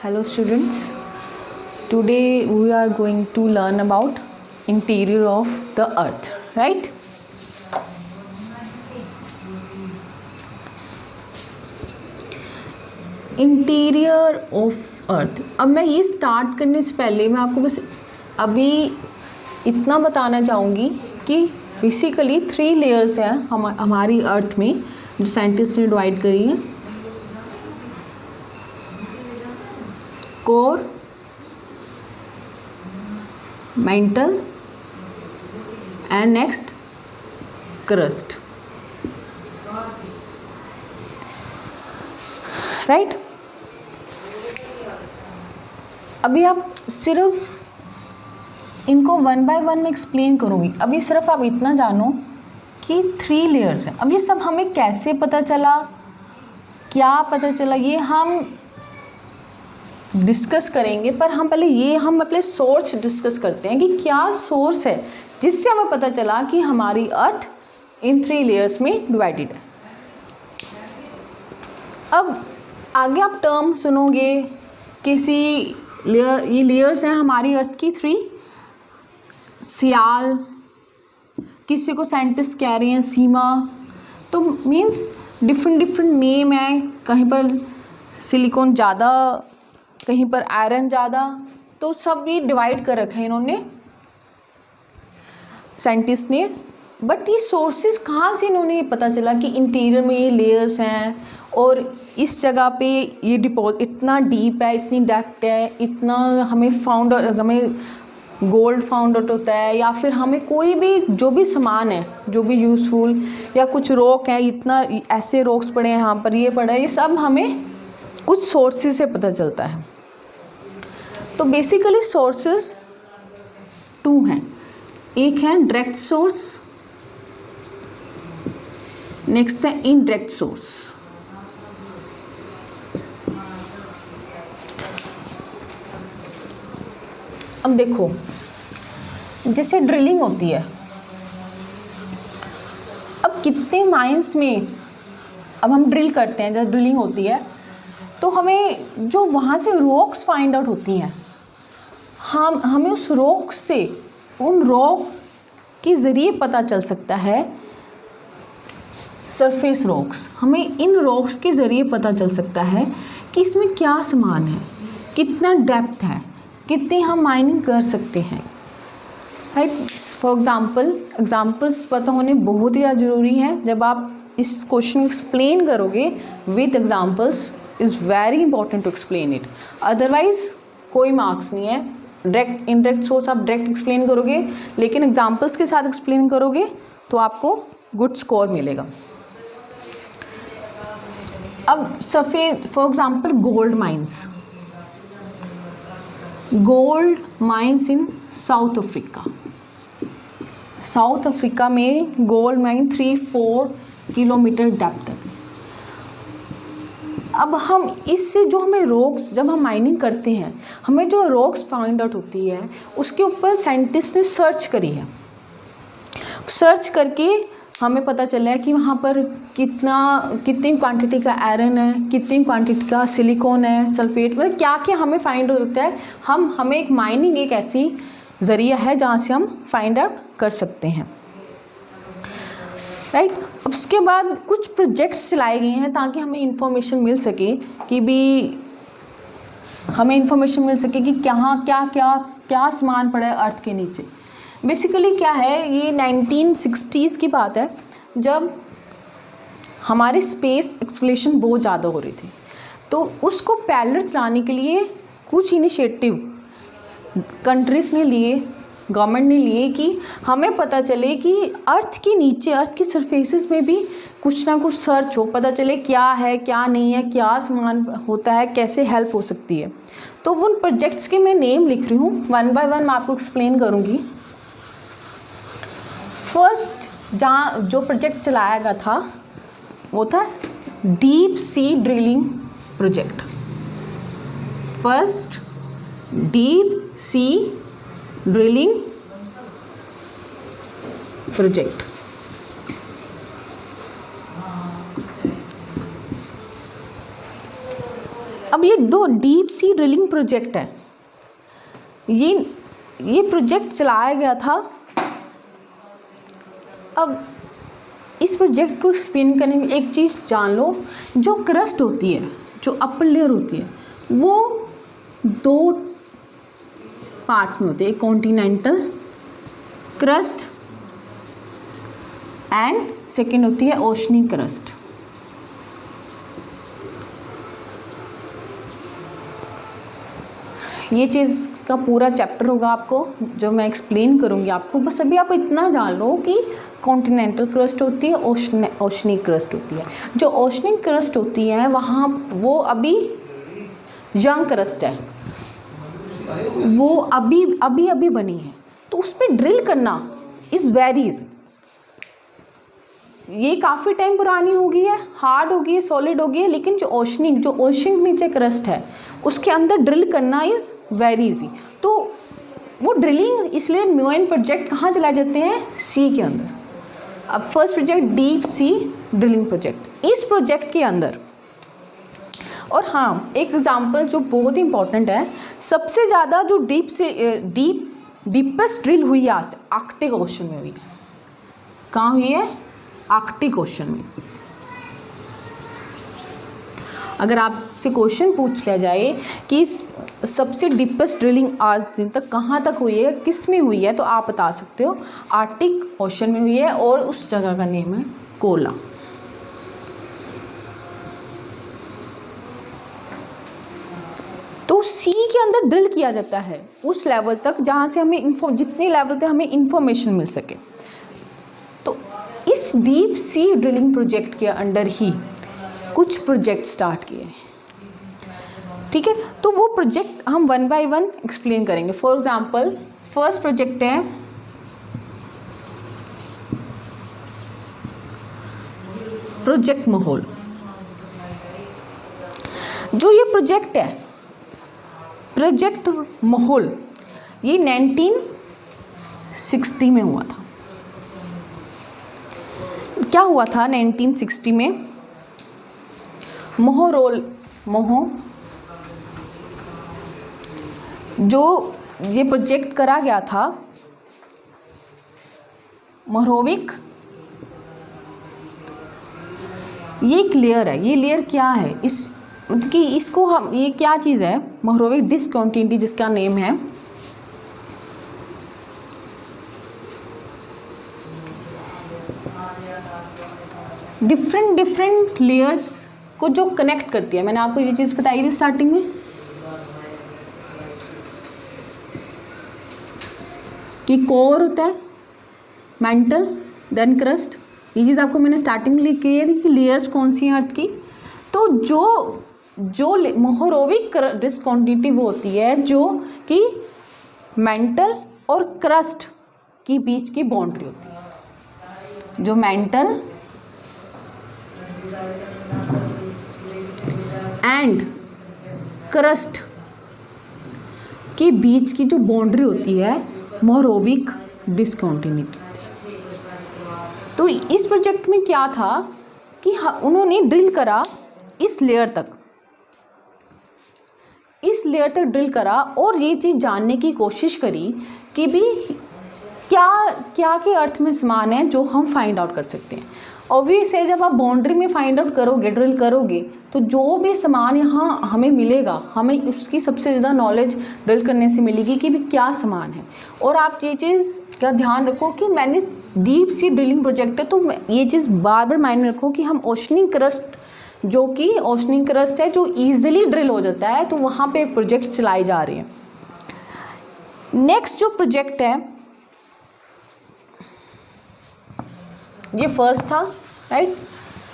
Hello students, today we are going to learn about interior of the earth, right? Interior of earth. अब मैं ये start करने से पहले मैं आपको बस अभी इतना बताना चाहूँगी कि बेसिकली 3 लेयर्स हैं हमारी अर्थ में जो साइंटिस्ट ने डिवाइड करी हैं। Core, mental and next crust, right. अभी आप सिर्फ इनको 1 बाय 1 में एक्सप्लेन करूँगी। अभी सिर्फ आप इतना जानो कि 3 लेयर्स हैं। अब ये सब हमें कैसे पता चला, क्या पता चला, ये हम डिस्कस करेंगे। पर हम पहले सोर्स डिस्कस करते हैं कि क्या सोर्स है जिससे हमें पता चला कि हमारी अर्थ इन 3 लेयर्स में डिवाइडेड है। अब आगे आप टर्म सुनोगे किसी लेयर, ये लेयर्स हैं हमारी अर्थ की 3। सियाल, किसी को साइंटिस्ट कह रहे हैं सीमा, तो मीन्स डिफरेंट नेम है। कहीं पर सिलिकॉन ज़्यादा, कहीं पर आयरन ज़्यादा, तो सब भी डिवाइड कर रखा है इन्होंने साइंटिस्ट ने। बट ये सोर्सेज कहाँ से इन्होंने ये पता चला कि इंटीरियर में ये लेयर्स हैं और इस जगह पे ये डिपॉजिट इतना डीप है, इतनी डेप्थ है, इतना हमें गोल्ड फाउंड आउट होता है, या फिर हमें कोई भी जो भी सामान है जो भी यूज़फुल, या कुछ रॉक है, इतना ऐसे रॉक्स पड़े हैं यहाँ पर, ये पड़ा है, ये सब हमें कुछ सोर्सेज से पता चलता है। तो बेसिकली सोर्सेज 2 हैं। एक है डायरेक्ट सोर्स, नेक्स्ट है इनडायरेक्ट सोर्स। अब देखो, जैसे ड्रिलिंग होती है, अब कितने माइंस में अब हम ड्रिल करते हैं, जब ड्रिलिंग होती है तो हमें जो वहाँ से रॉक्स फाइंड आउट होती हैं, हमें उस रॉक से, उन रॉक के ज़रिए पता चल सकता है। सरफेस रॉक्स, हमें इन रॉक्स के ज़रिए पता चल सकता है कि इसमें क्या सामान है, कितना डेप्थ है, कितनी हम माइनिंग कर सकते हैं, राइट। फॉर एग्जाम्पल्स पता होने बहुत ही ज़्यादा ज़रूरी है। जब आप इस क्वेश्चन को एक्सप्लेन करोगे with examples, is very important to explain it, otherwise कोई मार्क्स नहीं है। डायरेक्ट इनडायरेक्ट सोर्स आप डायरेक्ट एक्सप्लेन करोगे, लेकिन एग्जाम्पल्स के साथ एक्सप्लेन करोगे तो आपको गुड स्कोर मिलेगा। अब सफ़ेद, for example gold mines in south Africa में गोल्ड माइन 3-4 किलोमीटर डेप्थ तक। अब हम इससे जो हमें रॉक्स, जब हम माइनिंग करते हैं, हमें जो रॉक्स फाइंड आउट होती है, उसके ऊपर साइंटिस्ट ने सर्च करी है। सर्च करके हमें पता चला है कि वहाँ पर कितनी क्वांटिटी का आयरन है, कितनी क्वांटिटी का सिलिकॉन है, सल्फेट, मतलब क्या क्या हमें फाइंड आउट होता है। हमें एक माइनिंग एक ऐसी ज़रिया है जहाँ से हम फाइंड आउट कर सकते हैं, राइट। अब उसके बाद कुछ प्रोजेक्ट्स चलाए गए हैं ताकि हमें इंफॉर्मेशन मिल सके कि क्या सामान पड़ा है अर्थ के नीचे। बेसिकली क्या है, ये 1960s की बात है, जब हमारी स्पेस एक्सप्लोरेशन बहुत ज़्यादा हो रही थी। तो उसको पैरेलल चलाने के लिए कुछ इनिशिएटिव कंट्रीज़ ने लिए, गवर्नमेंट ने लिए कि हमें पता चले कि अर्थ के नीचे, अर्थ की सरफेसेस में भी कुछ ना कुछ सर्च हो, पता चले क्या है, क्या नहीं है, क्या सामान होता है, कैसे हेल्प हो सकती है। तो उन प्रोजेक्ट्स के मैं नेम लिख रही हूँ, 1 बाय 1 मैं आपको एक्सप्लेन करूँगी। फर्स्ट जहाँ जो प्रोजेक्ट चलाया गया था वो था deep sea drilling project. First deep sea drilling project. अब ये दो डीप सी ड्रिलिंग प्रोजेक्ट है, ये प्रोजेक्ट चलाया गया था। अब इस प्रोजेक्ट को एक्सप्लेन करने में एक चीज़ जान लो, जो क्रस्ट होती है, जो अपर लेयर होती है, वो दो पार्ट्स में होती है, एक कॉन्टिनेंटल क्रस्ट एंड सेकेंड होती है ओशनिक क्रस्ट। ये चीज़ का पूरा चैप्टर होगा आपको, जो मैं एक्सप्लेन करूँगी आपको। बस अभी आप इतना जान लो कि कॉन्टिनेंटल क्रस्ट होती है, ओशनिक क्रस्ट होती है। जो ओशनिक क्रस्ट होती है वहाँ वो अभी यंग क्रस्ट है, वो अभी बनी है, तो उस पर ड्रिल करना इज़ वेरीज। ये काफ़ी टाइम पुरानी हो गई है, हार्ड हो गई है, सॉलिड हो गई है, लेकिन जो ओशनिक नीचे क्रस्ट है उसके अंदर ड्रिल करना इज़ वेरी इजी। तो वो ड्रिलिंग इसलिए म्यूएन प्रोजेक्ट कहाँ चलाए जाते हैं, सी के अंदर। अब first project deep sea drilling project, इस प्रोजेक्ट के अंदर। और हाँ, एक एग्जांपल जो बहुत ही इंपॉर्टेंट है, सबसे ज़्यादा जो डीपेस्ट ड्रिल हुई है आज आर्कटिक ओशन में हुई है। कहाँ हुई है, आर्कटिक ओशन में। अगर आपसे क्वेश्चन पूछ लिया जाए कि सबसे डीपेस्ट ड्रिलिंग आज दिन तक कहाँ तक हुई है, किस में हुई है, तो आप बता सकते हो आर्कटिक ओशन में हुई है, और उस जगह का नेम है कोला। तो सी के अंदर ड्रिल किया जाता है उस लेवल तक जहाँ से हमें जितने लेवल तक हमें इंफॉर्मेशन मिल सके। तो इस डीप सी ड्रिलिंग प्रोजेक्ट के अंडर ही कुछ प्रोजेक्ट स्टार्ट किए, ठीक है। तो वो प्रोजेक्ट हम वन बाय वन एक्सप्लेन करेंगे। फॉर एग्जांपल फर्स्ट प्रोजेक्ट है प्रोजेक्ट माहौल। जो ये प्रोजेक्ट है प्रोजेक्ट माहौल, ये 1960 में हुआ था। क्या हुआ था 1960 में, जो ये प्रोजेक्ट करा गया था मोहरोविक, ये एक लेयर है। ये लेयर क्या है, मतलब कि इसको हम, ये क्या चीज़ है, मोहरोविक डिस्कंटिन्यूटी जिसका नेम है। डिफरेंट लेयर्स को जो कनेक्ट करती है। मैंने आपको ये चीज़ बताई थी स्टार्टिंग में कि कोर होता है, मेंटल, देन क्रस्ट। ये चीज़ आपको मैंने स्टार्टिंग में लिखी है कि लेयर्स कौन सी हैं अर्थ की। तो जो मोहरोविक डिस्कंटिन्यूटी वो होती है जो कि मेंटल और क्रस्ट के बीच की बाउंड्री होती है। जो मेंटल एंड क्रस्ट के बीच की जो बाउंड्री होती है मोहरोविक डिस्कंटिन्यूटी। तो इस प्रोजेक्ट में क्या था कि उन्होंने ड्रिल करा इस लेयर तक ड्रिल करा, और ये चीज़ जानने की कोशिश करी कि भी क्या के अर्थ में समान है जो हम फाइंड आउट कर सकते हैं। ऑब्वियस है, जब आप बाउंड्री में फाइंड आउट करोगे, ड्रिल करोगे, तो जो भी सामान यहाँ हमें मिलेगा, हमें उसकी सबसे ज़्यादा नॉलेज ड्रिल करने से मिलेगी कि भी क्या सामान है। और आप ये चीज़ का ध्यान रखो कि मैंने डीप सी ड्रिलिंग प्रोजेक्ट है, तो ये चीज़ बार बार माइंड में रखो कि हम ओशनिक क्रस्ट, जो कि ओशनिक क्रस्ट है जो ईजिली ड्रिल हो जाता है, तो वहाँ पे प्रोजेक्ट चलाई जा रही है। नेक्स्ट जो प्रोजेक्ट है, ये फर्स्ट था, राइट।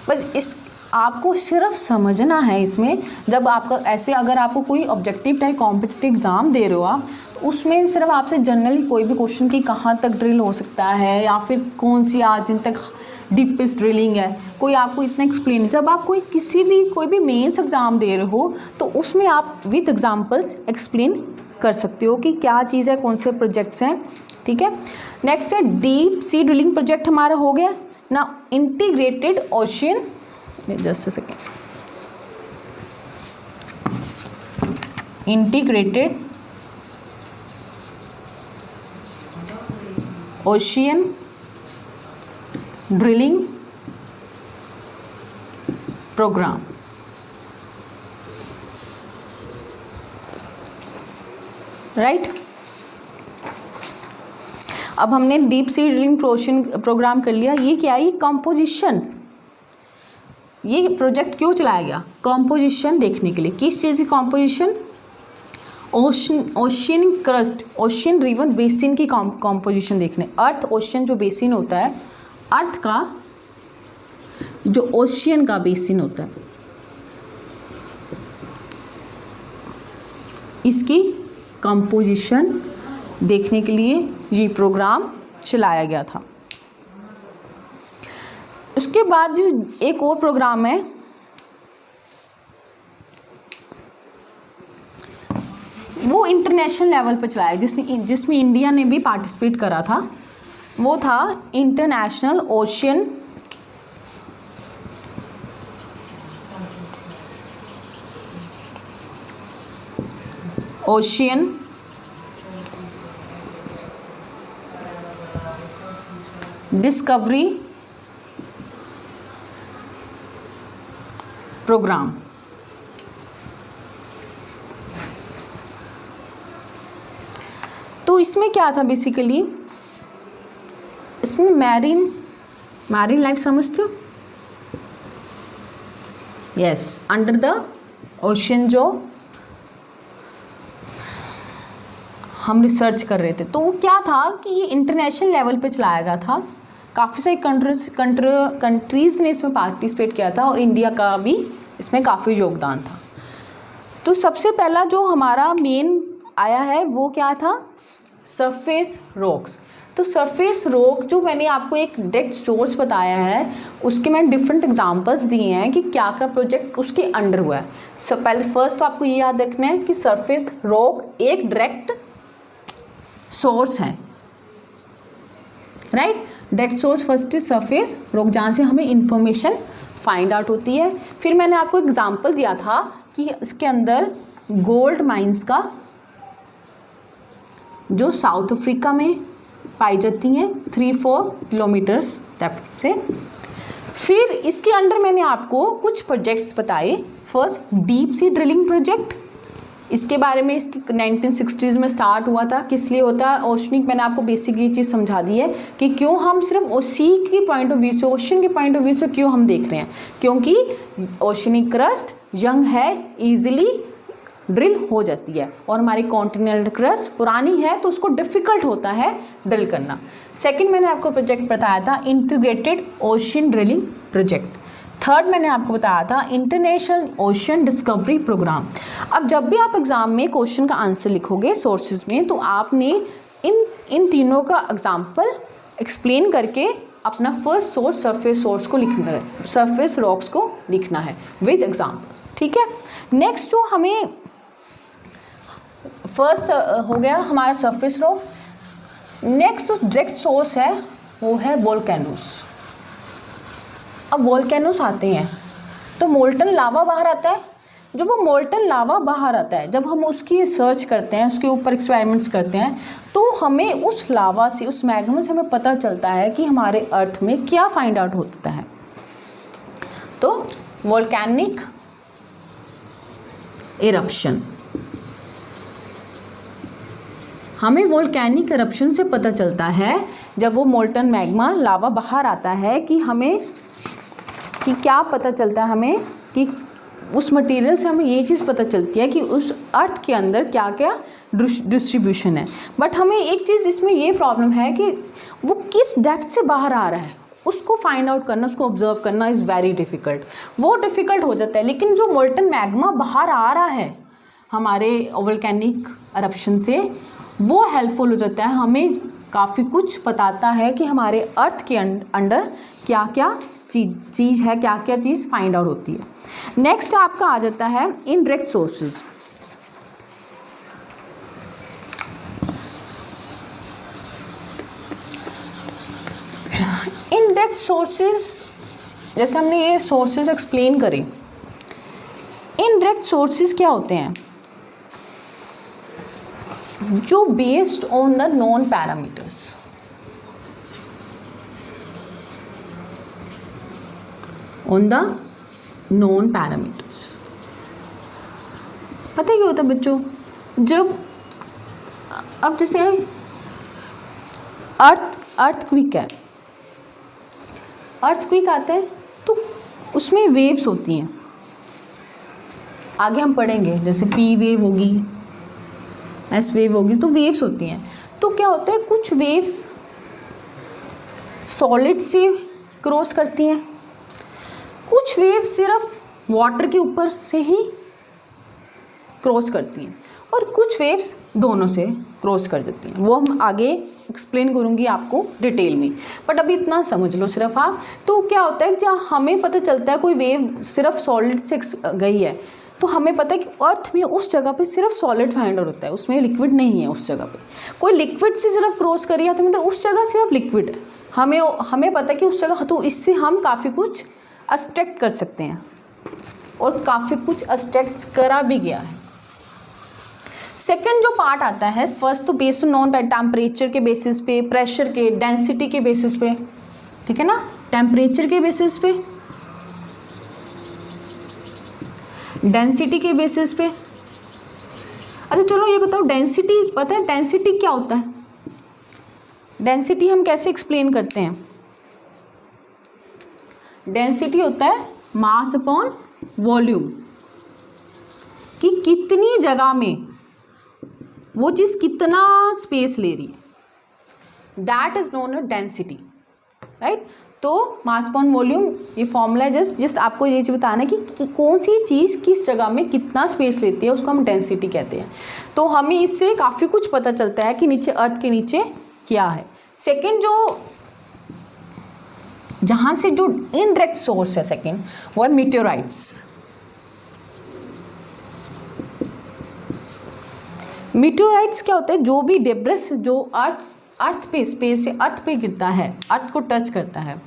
बस आपको सिर्फ समझना है इसमें, जब आपका ऐसे अगर आपको कोई ऑब्जेक्टिव टाइप कॉम्पिटिटिव एग्ज़ाम दे रहे हो आप, तो उसमें सिर्फ आपसे जनरली कोई भी क्वेश्चन की कहाँ तक ड्रिल हो सकता है या फिर कौन सी आज दिन तक डीपेस्ट ड्रिलिंग है, कोई आपको इतना एक्सप्लेन। जब आप कोई भी मेंस एग्ज़ाम दे रहे हो, तो उसमें आप विद एग्जांपल्स एक्सप्लेन कर सकते हो कि क्या चीज़ है, कौन से प्रोजेक्ट्स हैं, ठीक है। नेक्स्ट है डीप सी ड्रिलिंग प्रोजेक्ट हमारा हो गया ना। Integrated ocean, just a second, integrated ocean drilling programme. Right, अब हमने डीप सी ड्रिलिंग प्रोग्राम कर लिया। ये क्या है? ये कंपोजिशन, ये प्रोजेक्ट क्यों चलाया गया? कंपोजिशन देखने के लिए। किस चीज़ की composition? Ocean crust, ocean river basin की कंपोजिशन देखने। अर्थ ओशियन जो बेसिन होता है, अर्थ का जो ओशियन का बेसिन होता है, इसकी कंपोजिशन देखने के लिए ये प्रोग्राम चलाया गया था। उसके बाद जो एक और प्रोग्राम है, वो इंटरनेशनल लेवल पर चलाया, जिसमें इंडिया ने भी पार्टिसिपेट करा था। वो था इंटरनेशनल ओशियन डिस्कवरी प्रोग्राम। तो इसमें क्या था बेसिकली? इसमें मैरीन लाइफ समझते हो? यस, अंडर द ओशियन जो हम रिसर्च कर रहे थे। तो वो क्या था कि ये इंटरनेशनल लेवल पे चलाया गया था। काफ़ी सारी कंट्रीज़ ने इसमें पार्टिसिपेट किया था और इंडिया का भी इसमें काफ़ी योगदान था। तो सबसे पहला जो हमारा मेन आया है वो क्या था? Surface rocks. तो सरफेस रॉक जो मैंने आपको एक डायरेक्ट सोर्स बताया है, उसके मैंने डिफरेंट एग्जांपल्स दिए हैं कि क्या क्या प्रोजेक्ट उसके अंडर हुआ है। पहले फर्स्ट तो आपको ये याद रखना है कि सरफेस रॉक एक डायरेक्ट सोर्स है। Right, direct source first is surface rock, जहाँ से हमें इंफॉर्मेशन फाइंड आउट होती है। फिर मैंने आपको एग्जांपल दिया था कि इसके अंदर गोल्ड माइंस का जो साउथ अफ्रीका में पाई जाती हैं 3-4 किलोमीटर्स डेप्थ से। फिर इसके अंडर मैंने आपको कुछ प्रोजेक्ट्स बताए। First deep sea drilling project, इसके बारे में इसकी 1960s में स्टार्ट हुआ था। किस लिए होता है? ओशनिक, मैंने आपको बेसिक ये चीज़ समझा दी है कि क्यों हम सिर्फ सी की पॉइंट ऑफ व्यू से, ओशन के पॉइंट ऑफ व्यू से क्यों हम देख रहे हैं, क्योंकि ओशनिक क्रस्ट यंग है, ईजिली ड्रिल हो जाती है, और हमारी कॉन्टिनेंटल क्रस्ट पुरानी है तो उसको डिफ़िकल्ट होता है ड्रिल करना। सेकंड मैंने आपको प्रोजेक्ट बताया था integrated ocean drilling project. Third मैंने आपको बताया था इंटरनेशनल ओशियन डिस्कवरी प्रोग्राम। अब जब भी आप एग्ज़ाम में क्वेश्चन का आंसर लिखोगे सोर्सेज में, तो आपने इन तीनों का एग्जाम्पल एक्सप्लेन करके अपना फर्स्ट सोर्स सरफेस सोर्स को लिखना है, सरफेस रॉक्स को लिखना है विद एग्जाम्पल। ठीक है, नेक्स्ट जो हमें फर्स्ट हो गया हमारा सरफेस रॉक। नेक्स्ट जो डायरेक्ट सोर्स है वो है वोल्केनोस। अब वोल्केनोस आते हैं तो मोल्टन लावा बाहर आता है। जब वो मोल्टन लावा बाहर आता है, जब हम उसकी सर्च करते हैं, उसके ऊपर एक्सपेरिमेंट्स करते हैं, तो हमें उस लावा से, उस मैग्मा से हमें पता चलता है कि हमारे अर्थ में क्या फाइंड आउट होता है। तो वोल्केनिक इरप्शन, हमें वोल्केनिक इरप्शन से पता चलता है जब वो मोल्टन मैग्मा लावा बाहर आता है कि हमें कि क्या पता चलता है हमें कि उस मटेरियल से हमें ये चीज़ पता चलती है कि उस अर्थ के अंदर क्या क्या डिस्ट्रीब्यूशन है। बट हमें एक चीज़ इसमें ये प्रॉब्लम है कि वो किस डेप्थ से बाहर आ रहा है, उसको फाइंड आउट करना, उसको ऑब्जर्व करना इज़ वेरी डिफ़िकल्ट। वो डिफ़िकल्ट हो जाता है। लेकिन जो मोल्टन मैग्मा बाहर आ रहा है हमारे वोल्केनिक इरप्शन से, वो हेल्पफुल हो जाता है, हमें काफ़ी कुछ बताता है कि हमारे अर्थ के अंडर क्या क्या चीज़ है, क्या क्या चीज़ फाइंड आउट होती है। नेक्स्ट आपका आ जाता है इनडायरेक्ट सोर्सेज। इनडायरेक्ट सोर्सेज, जैसे हमने ये सोर्सेज एक्सप्लेन करे, इनडायरेक्ट सोर्सेज क्या होते हैं? जो based on the non parameters, on the non parameters. पता है क्या होता है बच्चों, जब अब जैसे अर्थक्वेक है, अर्थक्वेक आता है तो उसमें वेव्स होती हैं, आगे हम पढ़ेंगे, जैसे पी वेव होगी, एस वेव होगी, तो वेव्स होती हैं। तो क्या होता है, कुछ वेव्स सॉलिड से क्रॉस करती हैं, कुछ वेव्स सिर्फ वाटर के ऊपर से ही क्रॉस करती हैं, और कुछ वेव्स दोनों से क्रॉस कर देती हैं। वो हम आगे एक्सप्लेन करूँगी आपको डिटेल में, बट अभी इतना समझ लो सिर्फ आप। तो क्या होता है, जहाँ हमें पता चलता है कोई वेव सिर्फ सॉलिड से गई है, तो हमें पता है कि अर्थ में उस जगह पे सिर्फ सॉलिड फाइंड आउट होता है, उसमें लिक्विड नहीं है उस जगह पे। कोई लिक्विड से सिर्फ क्रॉस करी है तो मतलब उस जगह सिर्फ लिक्विड है, हमें पता है कि उस जगह, तो इससे हम काफ़ी कुछ एक्सट्रैक्ट कर सकते हैं, और काफ़ी कुछ एक्सट्रैक्ट करा भी गया है। सेकेंड जो पार्ट आता है, फर्स्ट तो बेस्ड ऑन नॉन टेम्परेचर के बेसिस पे, प्रेशर के, डेंसिटी के बेसिस पे, ठीक है ना, टेम्परेचर के बेसिस पे, डेंसिटी के बेसिस पे। अच्छा चलो ये बताओ, डेंसिटी पता है, डेंसिटी क्या होता है? डेंसिटी हम कैसे एक्सप्लेन करते हैं? डेंसिटी होता है मास अपॉन वॉल्यूम, कि कितनी जगह में वो चीज़ कितना स्पेस ले रही है, that is known as density, right. तो मास अपॉन वॉल्यूम ये फॉर्मूला है, जस्ट आपको ये चीज़ बताना है कि कौन सी चीज़ किस जगह में कितना स्पेस लेती है, उसको हम डेंसिटी कहते हैं। तो हमें इससे काफ़ी कुछ पता चलता है कि नीचे अर्थ के नीचे क्या है। सेकेंड जो जहाँ से जो इनडायरेक्ट सोर्स है सेकेंड, वो है मीटेओराइट्स। मीटेओराइट्स क्या होता है, जो भी डेब्रिस जो अर्थ पे, स्पेस से अर्थ पे गिरता है, अर्थ को टच करता है,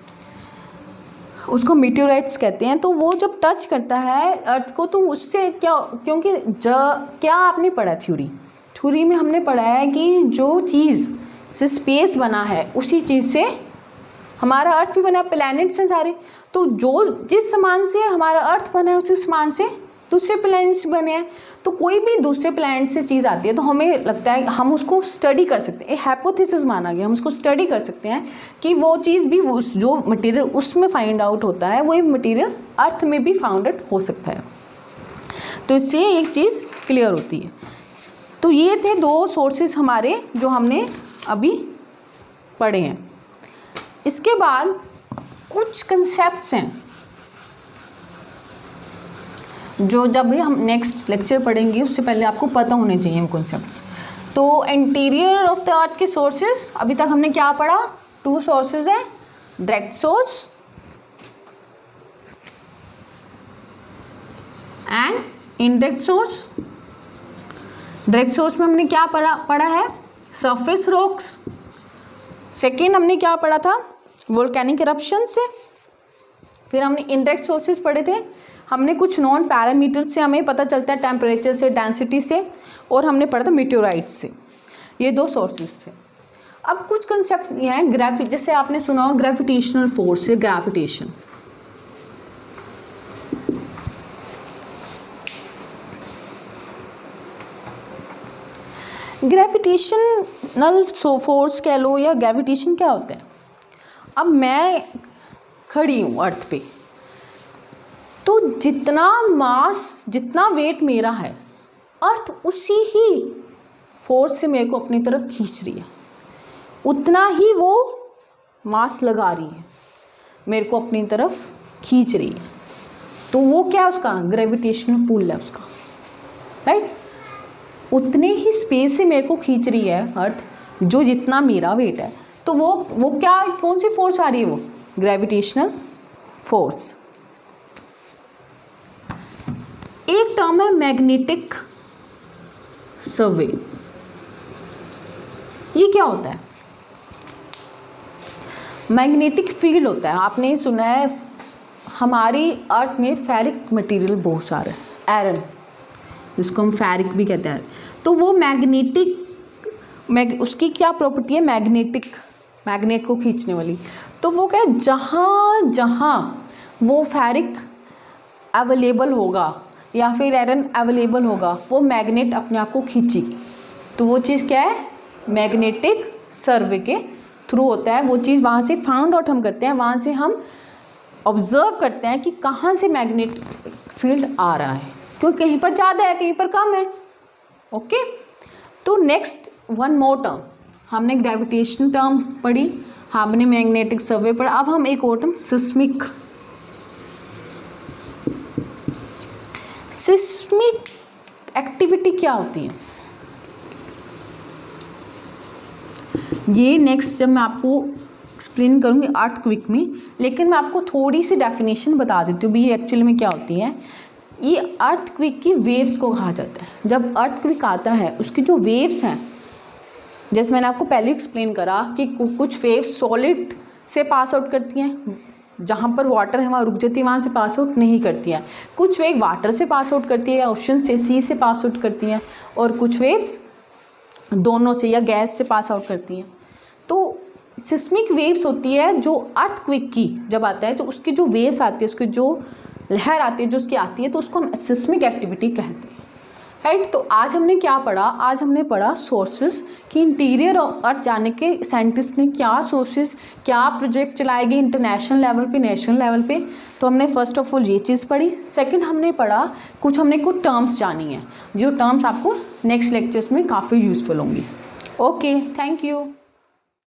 उसको मीटेओराइट्स कहते हैं। तो वो जब टच करता है अर्थ को, तो उससे क्या, क्योंकि क्या आपने पढ़ा थ्योरी में हमने पढ़ा है कि जो चीज़ से स्पेस बना है उसी चीज़ से हमारा अर्थ भी बना है, प्लैनेट्स हैं सारे। तो जो जिस समान से हमारा अर्थ बना है उसी समान से दूसरे प्लैनेट्स बने हैं। तो कोई भी दूसरे प्लैनेट से चीज़ आती है तो हमें लगता है हम उसको स्टडी कर सकते हैं, हाइपोथेसिस माना गया, हम उसको स्टडी कर सकते हैं कि वो चीज़ भी जो मटेरियल उसमें फाइंड आउट होता है वही मटेरियल अर्थ में भी फाउंड आउट हो सकता है। तो इससे एक चीज़ क्लियर होती है। तो ये थे दो सोर्सेज हमारे जो हमने अभी पढ़े हैं। इसके बाद कुछ कंसेप्ट्स हैं जो जब भी हम नेक्स्ट लेक्चर पढ़ेंगे उससे पहले आपको पता होने चाहिए हम कॉन्सेप्ट्स। तो इंटीरियर ऑफ द अर्थ के सोर्सेज, अभी तक हमने क्या पढ़ा? 2 सोर्सेज हैं, direct source and indirect source. Direct source में हमने क्या पढ़ा है? Surface rocks. सेकेंड हमने क्या पढ़ा था? वोल्केनिक इरप्शन से। फिर हमने इनडायरेक्ट सोर्सेज पढ़े थे, हमने कुछ नॉन पैरामीटर से हमें पता चलता है, टेम्परेचर से, डेंसिटी से, और हमने पढ़ा था मीटेओराइट्स से। ये 2 सोर्सेज थे। अब कुछ कंसेप्ट ये हैं, जैसे आपने सुना हो ग्रेविटेशनल फोर्स है, ग्रेविटेशन। ग्रेविटेशनल फोर्स कह लो या ग्रेविटेशन क्या होता है? अब मैं खड़ी हूँ अर्थ पे, तो जितना मास, जितना वेट मेरा है, अर्थ उसी ही फोर्स से मेरे को अपनी तरफ खींच रही है, उतना ही वो मास लगा रही है, मेरे को अपनी तरफ खींच रही है। तो वो क्या है उसका? ग्रेविटेशनल पुल है उसका, राइट। उतने ही स्पेस से मेरे को खींच रही है अर्थ, जो जितना मेरा वेट है। तो वो क्या, कौन सी फोर्स आ रही है? वो ग्रेविटेशनल फोर्स। एक टर्म है मैग्नेटिक सर्वे। ये क्या होता है? मैग्नेटिक फील्ड होता है। आपने सुना है हमारी अर्थ में फेरिक मटेरियल बहुत सारा है, आयरन, जिसको हम फेरिक भी कहते हैं। तो वो मैग्नेटिक उसकी क्या प्रॉपर्टी है, मैग्नेट को खींचने वाली। तो वो क्या है, जहाँ जहाँ वो फेरिक अवेलेबल होगा या फिर आयरन अवेलेबल होगा वो मैग्नेट अपने आप को खींचेगी। तो वो चीज़ क्या है, मैग्नेटिक सर्वे के थ्रू होता है। वो चीज़ वहाँ से फाउंड आउट हम करते हैं, वहाँ से हम ऑब्जर्व करते हैं कि कहाँ से मैग्नेटिक फील्ड आ रहा है, क्योंकि कहीं पर ज़्यादा है कहीं पर कम है। ओके, तो नेक्स्ट वन मोर टर्म, हमने ग्रेविटेशन टर्म पढ़ी, हमने मैग्नेटिक सर्वे पढ़ा, अब हम एक और टर्म सिस्मिक एक्टिविटी क्या होती है, ये नेक्स्ट जब मैं आपको एक्सप्लेन करूँगी अर्थक्वेक में, लेकिन मैं आपको थोड़ी सी डेफिनेशन बता देती हूँ भी ये एक्चुअली में क्या होती है। ये अर्थक्वेक की वेव्स को कहा जाता है। जब अर्थक्वेक आता है उसकी जो वेव्स हैं, जैसे मैंने आपको पहले एक्सप्लेन करा कि कुछ वेव्स सॉलिड से पास आउट करती हैं, जहाँ पर वाटर है वहाँ रुक जाती है, वहाँ से पास आउट नहीं करती हैं। कुछ वेव वाटर से पास आउट करती है या ओशन से, सी से पास आउट करती हैं, और कुछ वेव्स दोनों से या गैस से पास आउट करती हैं। तो सिस्मिक वेव्स होती है जो अर्थक्वेक की जब आता है तो उसकी जो वेव्स आती है, उसकी जो लहर आती है जो उसकी आती है, तो उसको हम सिस्मिक एक्टिविटी कहते हैं, राइट। तो आज हमने क्या पढ़ा, आज हमने पढ़ा सोर्सेज कि इंटीरियर ऑफ अर्थ जाने के साइंटिस्ट ने क्या सोर्सेज, क्या प्रोजेक्ट चलाएंगे इंटरनेशनल लेवल पे, नेशनल लेवल पे। तो हमने फर्स्ट ऑफ ऑल ये चीज़ पढ़ी। सेकंड हमने पढ़ा हमने कुछ टर्म्स जानी है, जो टर्म्स आपको नेक्स्ट लेक्चर्स में काफ़ी यूज़फुल होंगी। Okay, thank you.